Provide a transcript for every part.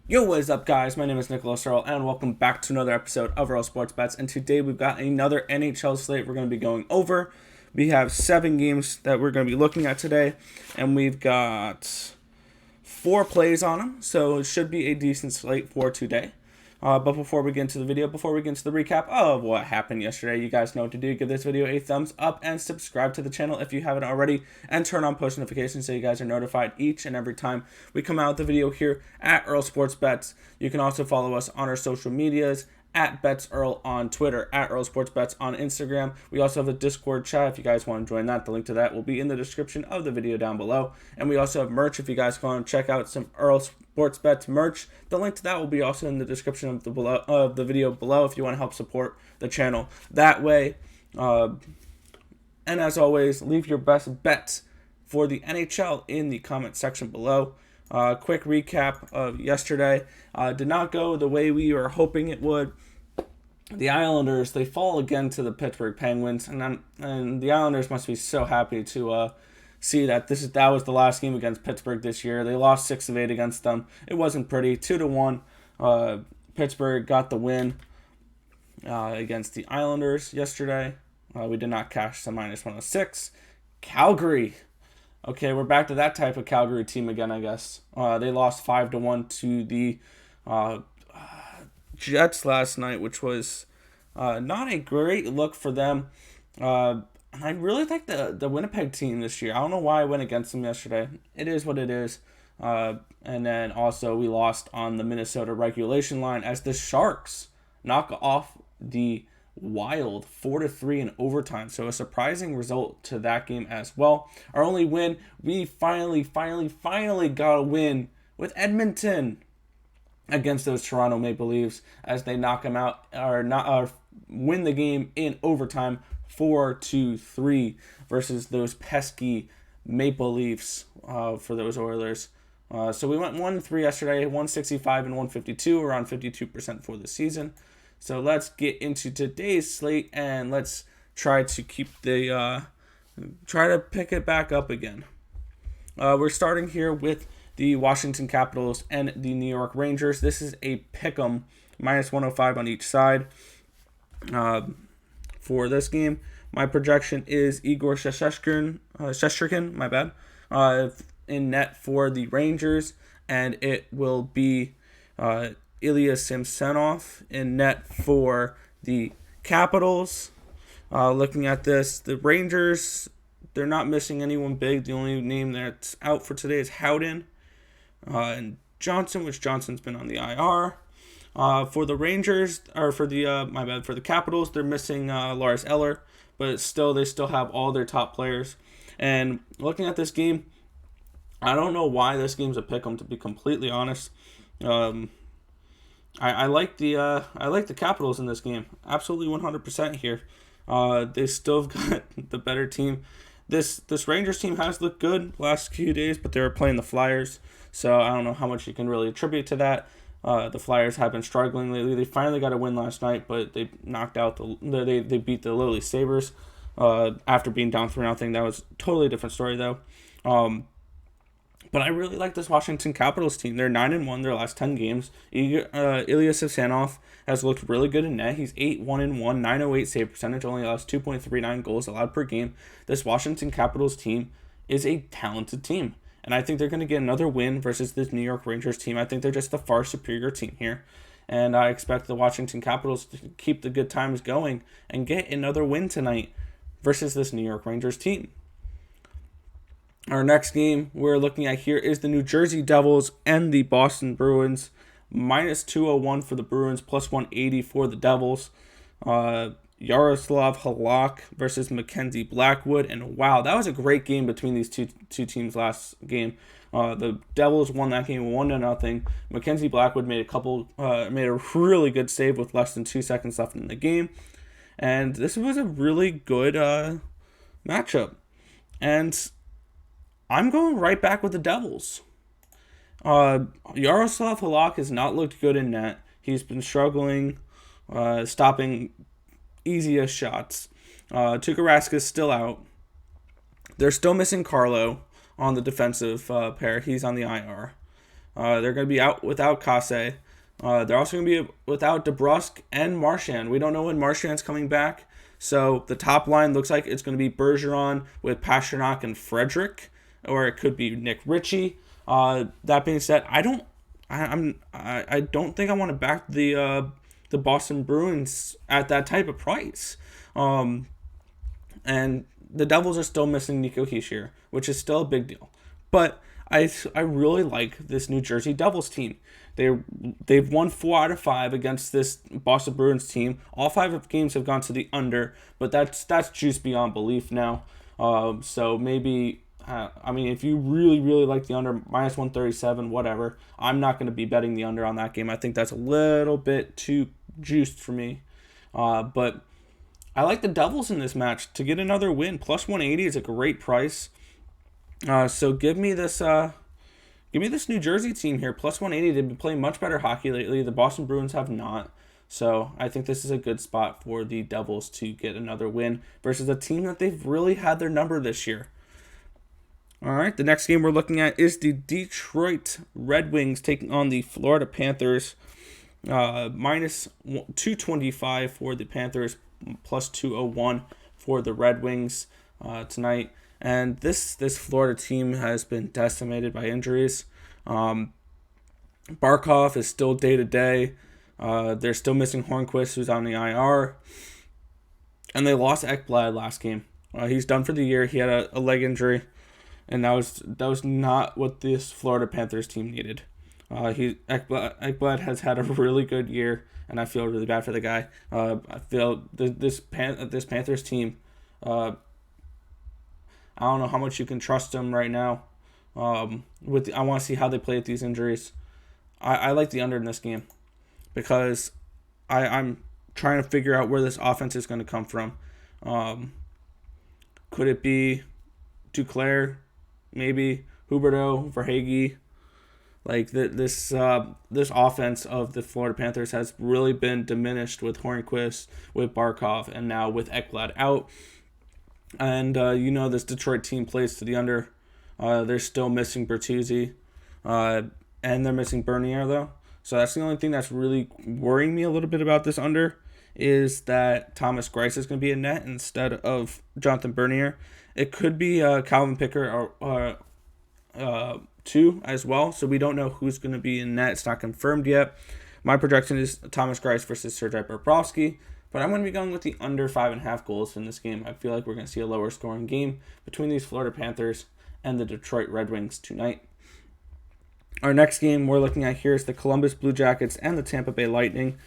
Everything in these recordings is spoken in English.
Yo, what is up, guys? My name is Nicholas Earl, and welcome back to another episode of Earl Sports Bets. And today we've got another NHL slate we're going to be going over. We have 7 games that we're going to be looking at today, and we've got 4 plays on them, so it should be a decent slate for today. But before we get into the video, before we get into the recap of what happened yesterday, you guys know what to do. Give this video a thumbs up and subscribe to the channel if you haven't already, and turn on post notifications so you guys are notified each and every time we come out with the video here at Earl Sports Bets. You can also follow us on our social medias at BetsEarl on Twitter, at Earl Sports Bets on Instagram. We also have a Discord chat if you guys want to join that. The link to that will be in the description of the video down below. And we also have merch if you guys want to check out some Earl Sports Bets merch. The link to that will be also in the description of the video below if you want to help support the channel that way. And as always, leave your best bets for the NHL in the comment section below. Quick recap of yesterday. Did not go the way we were hoping it would. The Islanders, they fall again to the Pittsburgh Penguins, and the Islanders must be so happy to see that that was the last game against Pittsburgh this year. They lost 6 of 8 against them. It wasn't pretty. 2-1. Pittsburgh got the win against the Islanders yesterday. We did not cash the -106. Calgary. Okay, we're back to that type of Calgary team again, I guess. They lost 5-1 to the Jets last night, which was not a great look for them. I really like the Winnipeg team this year. I don't know why I went against them yesterday. It is what it is. And then also we lost on the Minnesota regulation line as the Sharks knock off the Wild 4-3 in overtime. So a surprising result to that game as well. Our only win, we finally got a win with Edmonton against those Toronto Maple Leafs as they knock them out or win the game in overtime 4-3 versus those pesky Maple Leafs for those Oilers. So we went 1-3 yesterday, 165 and 152, around 52% for the season. So let's get into today's slate and let's try to try to pick it back up again. We're starting here with the Washington Capitals and the New York Rangers. This is a pick'em, -105 on each side. For this game, my projection is Igor Shesterkin, my bad, in net for the Rangers, and it will be Ilya Samsonov in net for the Capitals. Looking at this, the Rangers, they're not missing anyone big. The only name that's out for today is Howden and Johnson, which Johnson's been on the IR. For the Rangers, or for the Capitals, they're missing Lars Eller, but they still have all their top players. And looking at this game, I don't know why this game's a pick'em, to be completely honest. I like the Capitals in this game, absolutely 100% here. They still have got the better team. This Rangers team has looked good last few days, but they were playing the Flyers, so I don't know how much you can really attribute to that. The Flyers have been struggling lately. They finally got a win last night, but they knocked out they beat the lowly Sabres after being down 3-0. That was a totally different story though. But I really like this Washington Capitals team. They're 9-1 their last 10 games. Ilya Samsonov has looked really good in net. He's 8-1-1, 908 save percentage, only allows 2.39 goals allowed per game. This Washington Capitals team is a talented team, and I think they're going to get another win versus this New York Rangers team. I think they're just the far superior team here, and I expect the Washington Capitals to keep the good times going and get another win tonight versus this New York Rangers team. Our next game we're looking at here is the New Jersey Devils and the Boston Bruins. -201 for the Bruins, +180 for the Devils. Yaroslav Halak versus Mackenzie Blackwood. And wow, that was a great game between these two teams last game. The Devils won that game 1-0. Mackenzie Blackwood made a really good save with less than 2 seconds left in the game. And this was a really good matchup. And I'm going right back with the Devils. Yaroslav Halak has not looked good in net. He's been struggling stopping easiest shots. Tuukka Rask is still out. They're still missing Carlo on the defensive pair. He's on the IR. They're going to be out without Kase. They're also going to be without DeBrusque and Marchand. We don't know when Marchand's coming back. So the top line looks like it's going to be Bergeron with Pasternak and Frederick, or it could be Nick Ritchie. That being said, I don't think I want to back the Boston Bruins at that type of price. And the Devils are still missing Nico Hischier, which is still a big deal. But I really like this New Jersey Devils team. They've won 4 out of 5 against this Boston Bruins team. All 5 games have gone to the under, but that's juice beyond belief now. So maybe, if you really, really like the under, minus 137, whatever, I'm not going to be betting the under on that game. I think that's a little bit too juiced for me. But I like the Devils in this match to get another win. Plus 180 is a great price. So give me this New Jersey team here. Plus 180. They've been playing much better hockey lately. The Boston Bruins have not. So I think this is a good spot for the Devils to get another win versus a team that they've really had their number this year. All right, the next game we're looking at is the Detroit Red Wings taking on the Florida Panthers. Minus 225 for the Panthers, plus 201 for the Red Wings tonight. And this Florida team has been decimated by injuries. Barkov is still day-to-day. They're still missing Hornquist, who's on the IR. And they lost Ekblad last game. He's done for the year. He had a leg injury. And that was not what this Florida Panthers team needed. Ekblad has had a really good year, and I feel really bad for the guy. I feel this Panthers team. I don't know how much you can trust them right now. I want to see how they play with these injuries. I like the under in this game because I'm trying to figure out where this offense is going to come from. Could it be Duclair? Maybe Huberdeau, Verhaeghe. Like this offense of the Florida Panthers has really been diminished with Hornquist, with Barkov, and now with Ekblad out. And this Detroit team plays to the under. They're still missing Bertuzzi, and they're missing Bernier though. So that's the only thing that's really worrying me a little bit about this under is that Thomas Greiss is going to be in net instead of Jonathan Bernier. It could be Calvin Picker or 2 as well, so we don't know who's going to be in net. It's not confirmed yet. My projection is Thomas Greiss versus Sergei Bobrovsky, but I'm going to be going with the under 5.5 goals in this game. I feel like we're going to see a lower scoring game between these Florida Panthers and the Detroit Red Wings tonight. Our next game we're looking at here is the Columbus Blue Jackets and the Tampa Bay Lightning.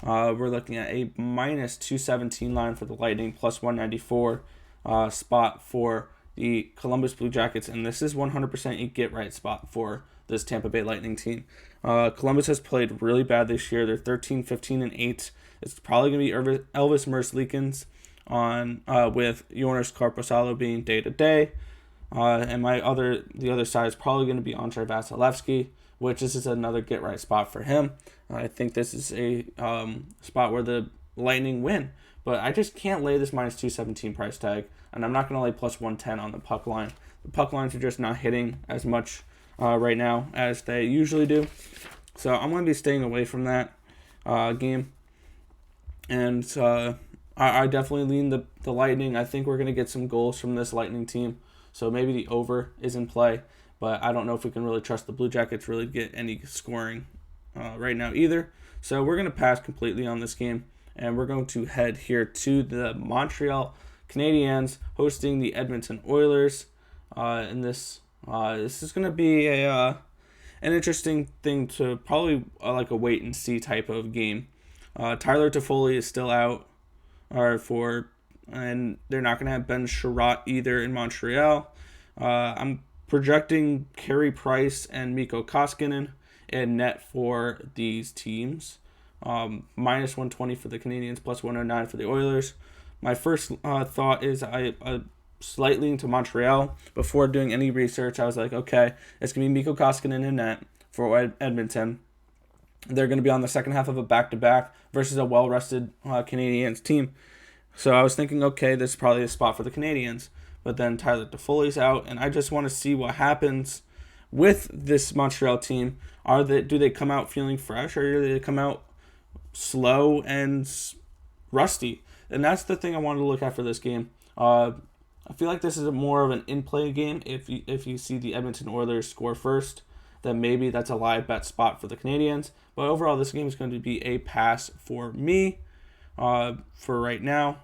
We're looking at a minus 217 line for the Lightning, plus 194 spot for the Columbus Blue Jackets, and this is 100% a get-right spot for this Tampa Bay Lightning team. Columbus has played really bad this year. They're 13, 15, and 8. It's probably going to be Elvis Merzlikins on with Jonas Korpisalo being day-to-day. And the other side is probably going to be Andrei Vasilevsky, which is another get-right spot for him. I think this is a spot where the Lightning win. But I just can't lay this minus 217 price tag, and I'm not going to lay plus 110 on the puck line. The puck lines are just not hitting as much right now as they usually do. So I'm going to be staying away from that game. And I definitely lean the Lightning. I think we're going to get some goals from this Lightning team. So maybe the over is in play, but I don't know if we can really trust the Blue Jackets really get any scoring right now either. So we're going to pass completely on this game. And we're going to head here to the Montreal Canadiens hosting the Edmonton Oilers. And this is going to be an interesting thing to probably like a wait and see type of game. Tyler Toffoli is still out, and they're not going to have Ben Sherratt either in Montreal. I'm projecting Carey Price and Mikko Koskinen in net for these teams. Minus 120 for the Canadiens, plus 109 for the Oilers. My first thought is I slightly into Montreal. Before doing any research, I was like, okay, it's going to be Mikko Koskinen in net for Edmonton. They're going to be on the second half of a back-to-back versus a well-rested Canadiens team. So I was thinking, okay, this is probably a spot for the Canadiens. But then Tyler Toffoli's out, and I just want to see what happens with this Montreal team. Do they come out feeling fresh, or do they come out slow and rusty? And that's the thing I wanted to look at for this game. I feel like this is more of an in-play game. If you see the Edmonton Oilers score first, then maybe that's a live bet spot for the Canadiens. But overall, this game is going to be a pass for me for right now.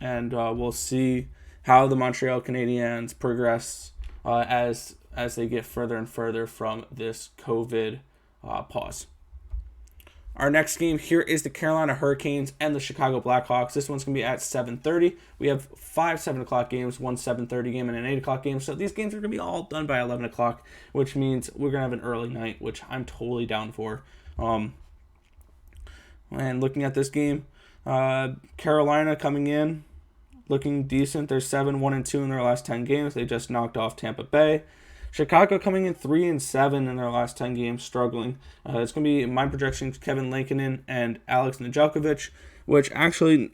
And we'll see how the Montreal Canadiens progress as they get further and further from this COVID pause. Our next game here is the Carolina Hurricanes and the Chicago Blackhawks. This one's going to be at 7:30. We have 5 7 o'clock games, one 7:30 game, and an 8 o'clock game. So these games are going to be all done by 11 o'clock, which means we're going to have an early night, which I'm totally down for. And looking at this game, Carolina coming in, looking decent. They're 7-1-2 in their last 10 games. They just knocked off Tampa Bay. Chicago coming in 3-7 in their last 10 games, struggling. It's going to be my projections: Kevin Lankinen and Alex Nedeljkovic. Which actually,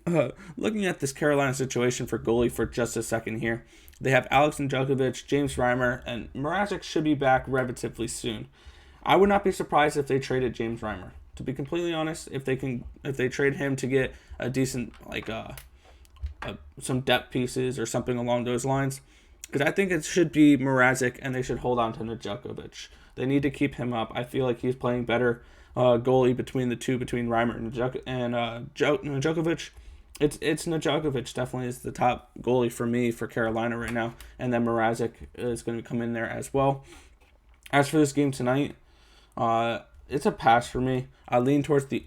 looking at this Carolina situation for goalie for just a second here, they have Alex Nedeljkovic, James Reimer, and Mrazek should be back relatively soon. I would not be surprised if they traded James Reimer. To be completely honest, if they trade him to get a decent some depth pieces or something along those lines. Because I think it should be Mrazek, and they should hold on to Nedeljkovic. They need to keep him up. I feel like he's playing better goalie between the two, between Reimer and Nedeljkovic. It's Nedeljkovic definitely is the top goalie for me for Carolina right now, and then Mrazek is going to come in there as well. As for this game tonight, it's a pass for me. I lean towards the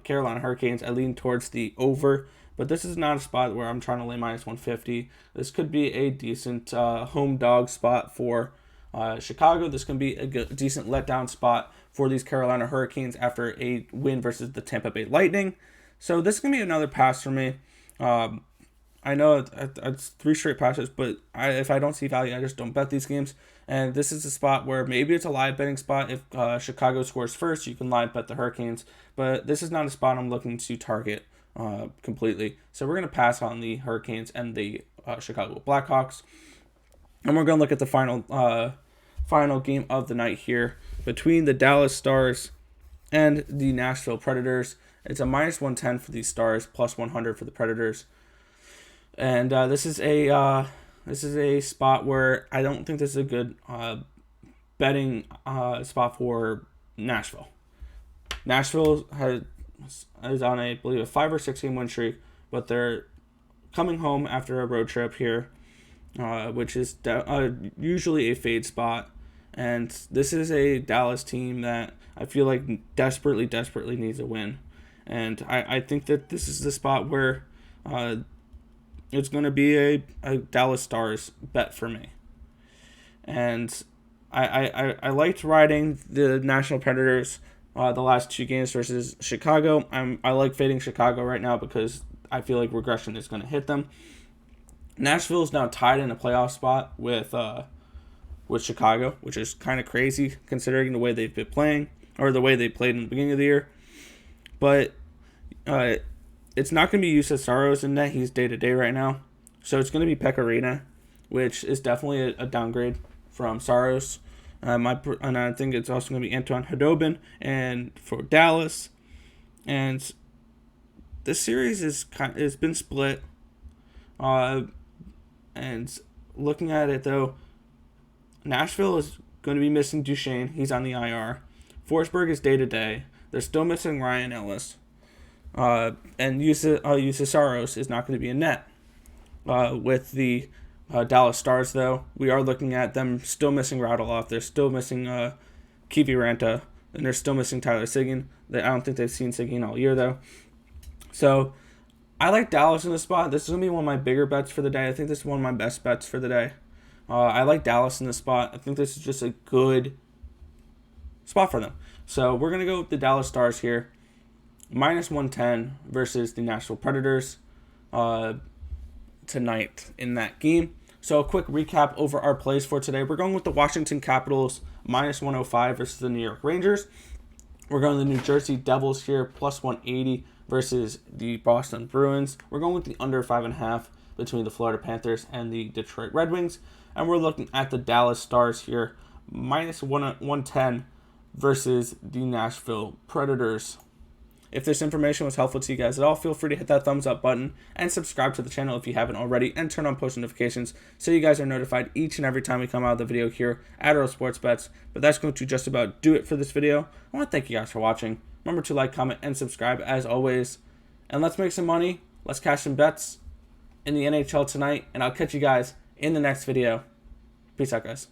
Carolina Hurricanes. I lean towards the over. But this is not a spot where I'm trying to lay minus 150. This could be a decent home dog spot for Chicago. This can be a decent letdown spot for these Carolina Hurricanes after a win versus the Tampa Bay Lightning. So this is going to be another pass for me. I know it's 3 straight passes, but if I don't see value, I just don't bet these games. And this is a spot where maybe it's a live betting spot. If Chicago scores first, you can live bet the Hurricanes. But this is not a spot I'm looking to target completely. So we're going to pass on the Hurricanes and the Chicago Blackhawks. And we're going to look at the final game of the night here between the Dallas Stars and the Nashville Predators. It's a minus 110 for these Stars, plus 100 for the Predators. And this is a spot where I don't think this is a good betting spot for Nashville. Nashville is on I believe a 5 or 6 game win streak, but they're coming home after a road trip here, which is usually a fade spot. And this is a Dallas team that I feel like desperately needs a win. And I think that this is the spot where it's going to be a Dallas Stars bet for me. And I liked riding the Nashville Predators the last 2 games versus Chicago. I like fading Chicago right now because I feel like regression is going to hit them. Nashville is now tied in a playoff spot with Chicago, which is kind of crazy considering the way they've been playing, or the way they played in the beginning of the year. But it's not going to be Juuse Saros in net. He's day-to-day right now. So it's going to be Pecorino, which is definitely a downgrade from Saros. And I think it's also going to be Anton Khudobin and for Dallas. And this series has been split. And looking at it, though, Nashville is going to be missing Duchesne. He's on the IR. Forsberg is day-to-day. They're still missing Ryan Ellis. And Juuse Saros is not going to be in net. With the Dallas Stars, though, we are looking at them still missing Radulov. They're still missing Kiviranta. And they're still missing Tyler Seguin. I don't think they've seen Seguin all year, though. So I like Dallas in this spot. This is going to be one of my bigger bets for the day. I think this is one of my best bets for the day. I like Dallas in this spot. I think this is just a good spot for them. So we're going to go with the Dallas Stars here. Minus 110 versus the Nashville Predators tonight in that game. So a quick recap over our plays for today. We're going with the Washington Capitals minus 105 versus the New York Rangers. We're going with the New Jersey Devils here plus 180 versus the Boston Bruins. We're going with the under 5.5 between the Florida Panthers and the Detroit Red Wings. And we're looking at the Dallas Stars here minus 110 versus the Nashville Predators. If this information was helpful to you guys at all, feel free to hit that thumbs up button and subscribe to the channel if you haven't already, and turn on post notifications so you guys are notified each and every time we come out with a video here at NHL Sports Bets. But that's going to just about do it for this video. I want to thank you guys for watching. Remember to like, comment, and subscribe as always. And let's make some money. Let's cash some bets in the NHL tonight, and I'll catch you guys in the next video. Peace out, guys.